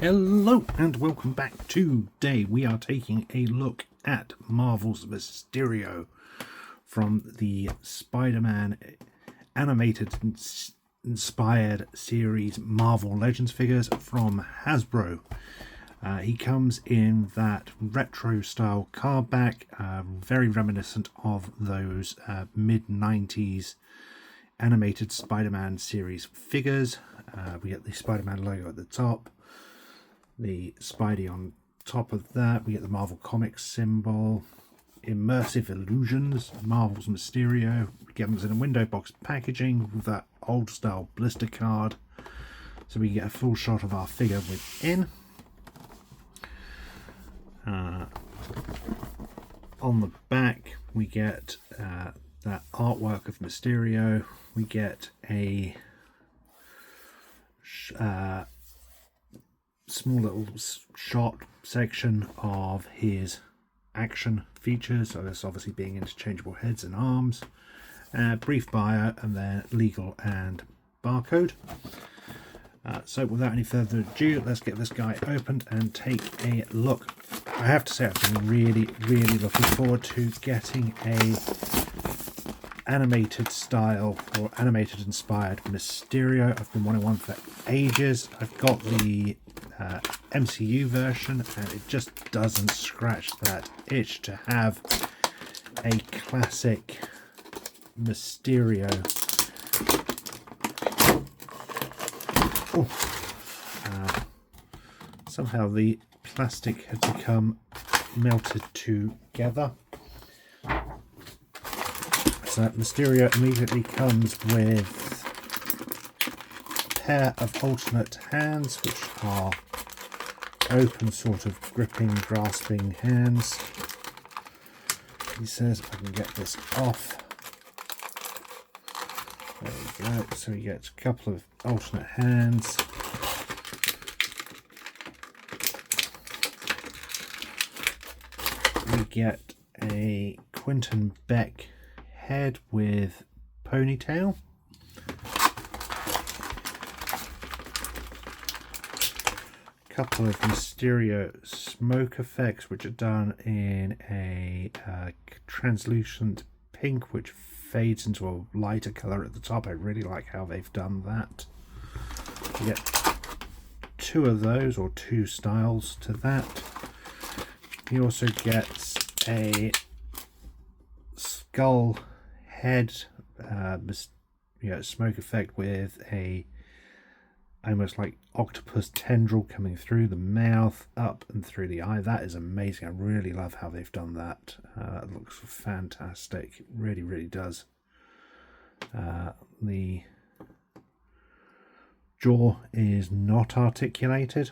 Hello and welcome back. Today we are taking a look at Marvel's Mysterio from the Spider-Man animated inspired series Marvel Legends figures from Hasbro. He comes in that retro style card back, very reminiscent of those mid-90s animated Spider-Man series figures. We get the Spider-Man logo at the top, the Spidey on top of that. We get the Marvel Comics symbol, immersive illusions, Marvel's Mysterio. We get them in a window box packaging with that old style blister card, so we get a full shot of our figure within. On the back we get that artwork of Mysterio. We get a small little shot section of his action features, so this obviously being interchangeable heads and arms, brief bio, and then legal and barcode. So without any further ado, let's get this guy opened and take a look. I have to say I've been really looking forward to getting a animated style or animated inspired Mysterio. I've been wanting one for ages. I've got the MCU version and it just doesn't scratch that itch to have a classic Mysterio. Somehow the plastic had become melted together. So Mysterio immediately comes with a pair of alternate hands, which are open, sort of gripping, grasping hands. He says, if I can get this off. There we go. So he gets a couple of alternate hands. We get a Quentin Beck head with ponytail. A couple of Mysterio smoke effects, which are done in a translucent pink, which fades into a lighter colour at the top. I really like how they've done that. You get two of those, or two styles to that. He also gets a skull head smoke effect with a almost like octopus tendril coming through the mouth, up and through the eye. That is amazing. I really love how they've done that. It looks fantastic. It really does. The jaw is not articulated,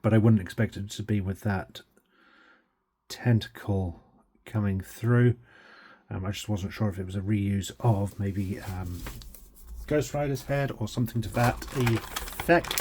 but I wouldn't expect it to be with that tentacle coming through. I just wasn't sure if it was a reuse of maybe Ghost Rider's head or something to that effect.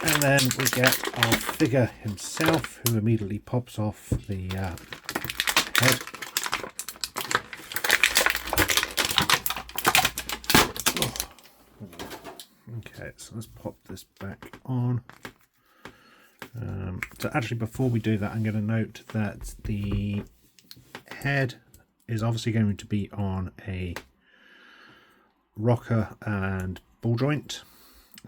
And then we get our figure himself, who immediately pops off the head. Okay, so let's pop this back on. So actually, before we do that, I'm going to note that the head is obviously going to be on a rocker and ball joint,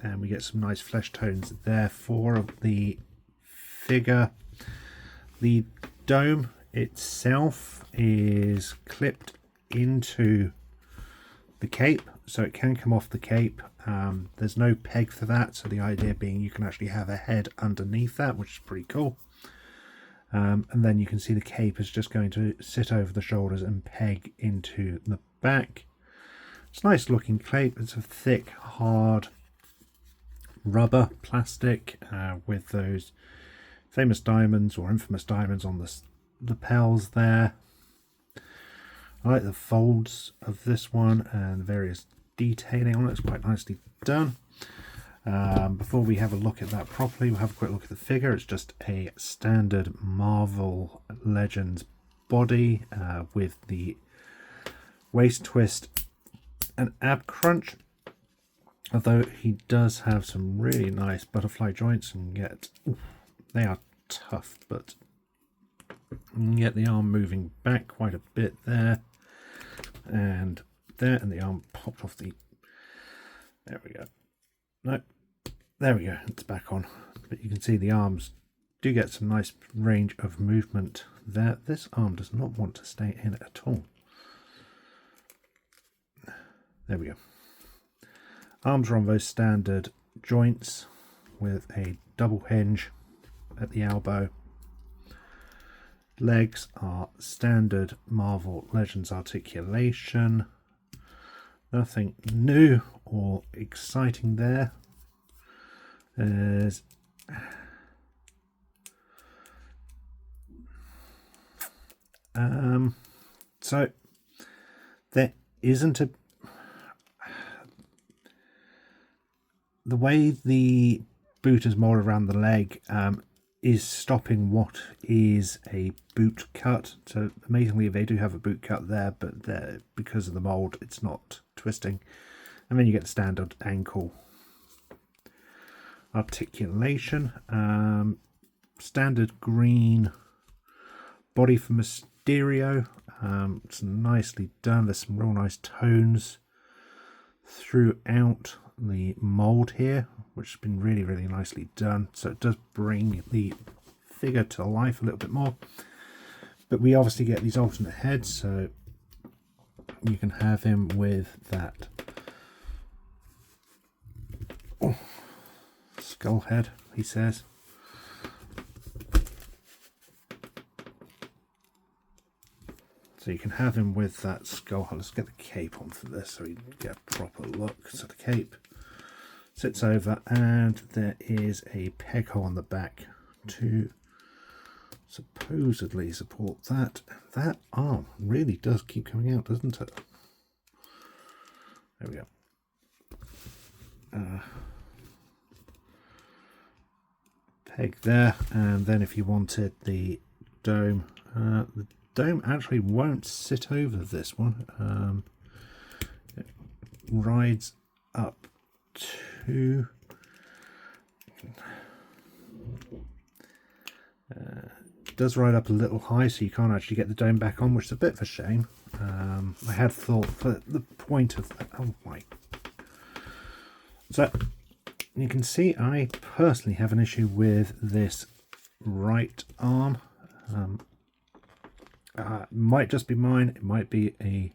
and we get some nice flesh tones there for the figure. The dome itself is clipped into the cape, so it can come off the cape. There's no peg for that, so the idea being you can actually have a head underneath that, which is pretty cool. And then you can see the cape is just going to sit over the shoulders and peg into the back. It's a nice looking cape. It's a thick, hard rubber plastic with those famous diamonds or infamous diamonds on the lapels there. I like the folds of this one and the various detailing on it. It's quite nicely done. Before we have a look at that properly, we'll have a quick look at the figure. It's just a standard Marvel Legends body with the waist twist and ab crunch. Although he does have some really nice butterfly joints, and yet they are tough, but you can get the arm moving back quite a bit there and there, and the arm popped off the... There we go. No, there we go. It's back on. But you can see the arms do get some nice range of movement there. This arm does not want to stay in at all. There we go. Arms are on those standard joints with a double hinge at the elbow. Legs are standard Marvel Legends articulation. Nothing new or exciting there. There's so there isn't a... The way the boot is molded around the leg is stopping what is a boot cut. So amazingly, they do have a boot cut there, but because of the mold, it's not twisting. And then you get the standard ankle articulation. Standard green body for Mysterio. It's nicely done. There's some real nice tones throughout the mold here, which has been really, really nicely done. So it does bring the figure to life a little bit more. But we obviously get these alternate heads, so you can have him with that skull head, he says. So you can have him with that skull. Let's get the cape on for this so we can get a proper look. So the cape sits over, and there is a peg hole on the back to supposedly support that. That arm really does keep coming out, doesn't it? There we go. Peg there, and then if you wanted the dome, the dome actually won't sit over this one. It rides up to it does ride up a little high, so you can't actually get the dome back on, which is a bit of a shame. I had thought for the point of that. Oh my! So you can see I personally have an issue with this right arm. It might just be mine. It might be a...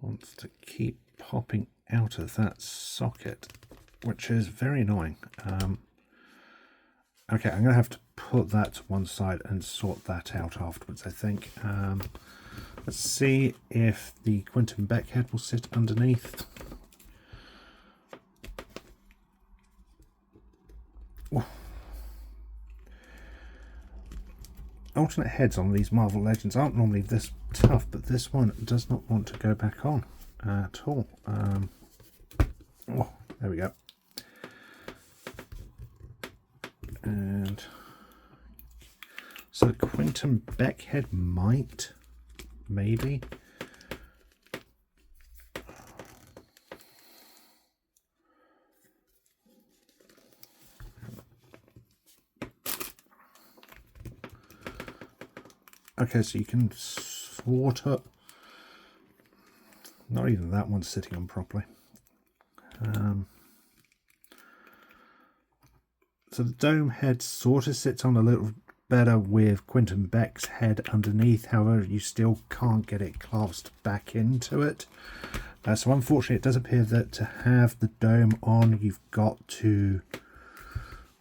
wants to keep popping out of that socket, which is very annoying. Okay, I'm going to have to put that to one side and sort that out afterwards, I think. Let's see if the Quentin Beck head will sit underneath. Ooh. Alternate heads on these Marvel Legends aren't normally this tough, but this one does not want to go back on at all. Oh, there we go. And so the Quentin Beck head might, maybe. Okay, so you can sort up. Not even that one's sitting on properly. So the dome head sort of sits on a little better with Quentin Beck's head underneath. However, you still can't get it clasped back into it. So unfortunately, it does appear that to have the dome on, you've got to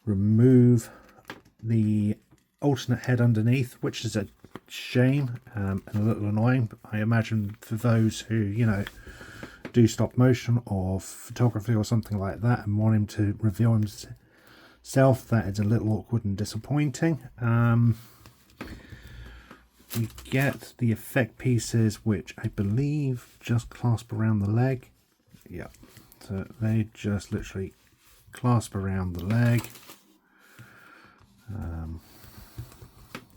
remove the alternate head underneath, which is a shame and a little annoying. But I imagine for those who, you know, do stop motion or photography or something like that and want him to reveal himself, that is a little awkward and disappointing. You get the effect pieces, which I believe just clasp around the leg. Yeah, so they just literally clasp around the leg,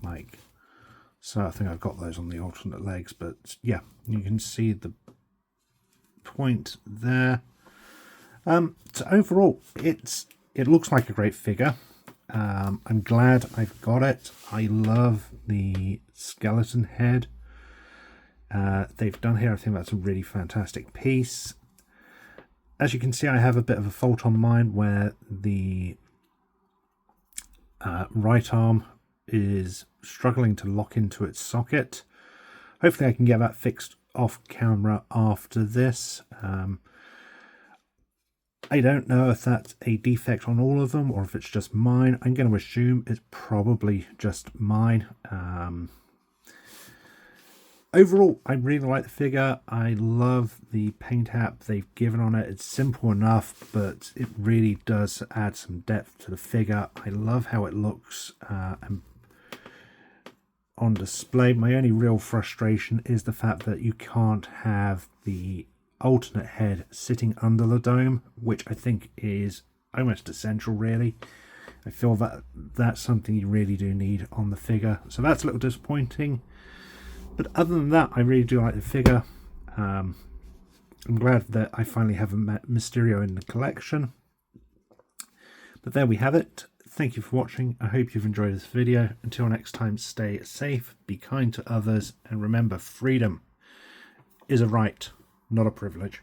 like So I think I've got those on the alternate legs, but yeah, you can see the point there. So overall, it looks like a great figure. I'm glad I've got it. I love the skeleton head they've done here. I think that's a really fantastic piece. As you can see, I have a bit of a fault on mine where the right arm is struggling to lock into its socket. Hopefully I can get that fixed off camera after this. I don't know if that's a defect on all of them or if it's just mine. I'm going to assume it's probably just mine. Overall, I really like the figure. I love the paint app they've given on it. It's simple enough, but it really does add some depth to the figure. I love how it looks on display. My only real frustration is the fact that you can't have the alternate head sitting under the dome, which I think is almost essential, really. I feel that that's something you really do need on the figure, so that's a little disappointing. But other than that, I really do like the figure. I'm glad that I finally have a Mysterio in the collection. But there we have it. Thank you for watching. I hope you've enjoyed this video. Until next time, stay safe, be kind to others, and remember, freedom is a right, not a privilege.